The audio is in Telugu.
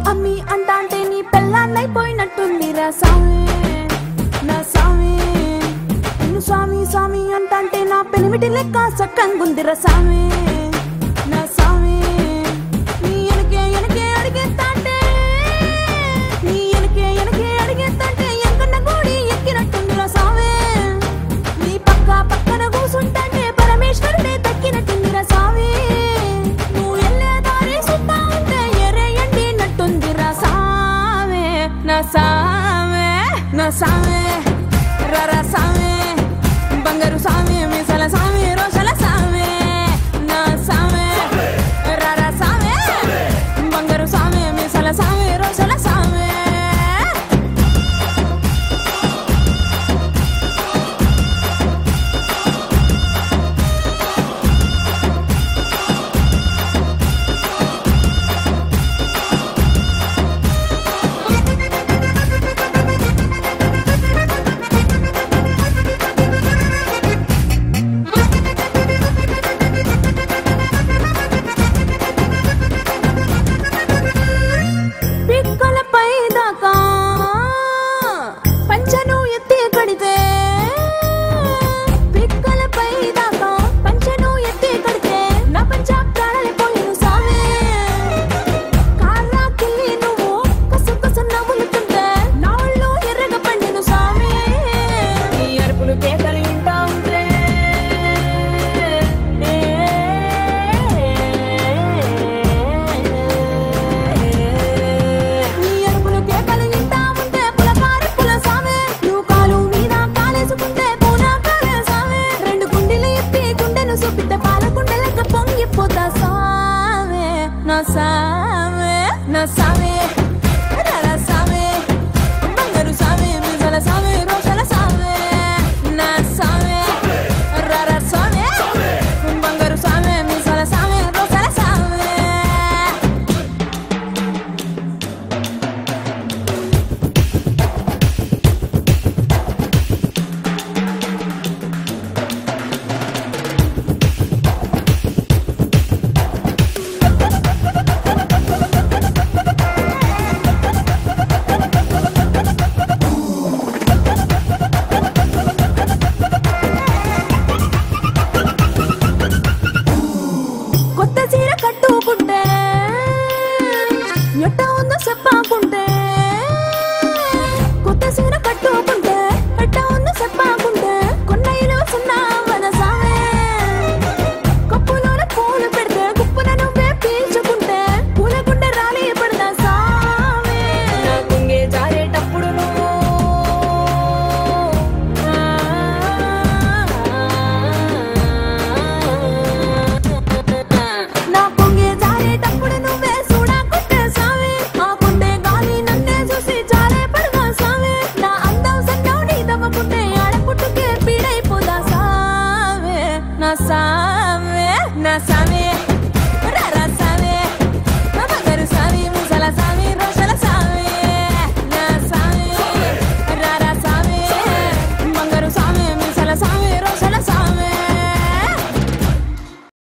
అమ్మి అంటాంటే నీ పెళ్ళాన్నైపోయినట్టుందిరా సామి నా సామి నిన్ను స్వామి స్వామి అంటాంటే నా పెనిమిటి లెక్క సక్కంగుందిరా సామి నా సామి నీ ఎనకే ఎనకే అడిగేస్తాంటే నీ ఎనకే ఎనకే అడిగేస్తాంటే ఎంకన్న గోడి ఎక్కినట్టుందిరా సామి నీ పక్కన కూసుంటాంటే పరమేశ్వరుడే దక్కినట్టుందిరా సామి నువ్వు ఎల్లే దారి సుత్తా ఉంటే ఎరేయండి నట్టుందిరా సామి నా సామి నా సామి రరా సామి బంగారు సామి మీసల సామి రోషల సామి నా సామి రరా సామి బంగారు సామి మీసల సామి రోషల సామి నా సామి నా సామి రరా సామి బంగారు సామి మీసల సామి రోషల సామి నా సామి రరా సామి బంగారు సామి మీసల సామి రోషల సామి కట్టుకుంటే ఎట్ట ఉందో చెప్పాకుంటే కొత్త సీర కట్టుకుంటే ఎట్ట ఉందో చెప్పాకుంటే కొన్న ఇరవ సున్నా వనసామే కప్పులోన పూలు పెడితే గుప్పున నువ్వే పీల్చుకుంటే పూల గుండె రాలి పడదా సామే నా కుంగే జారేటప్పుడు నువ్వు నా సామి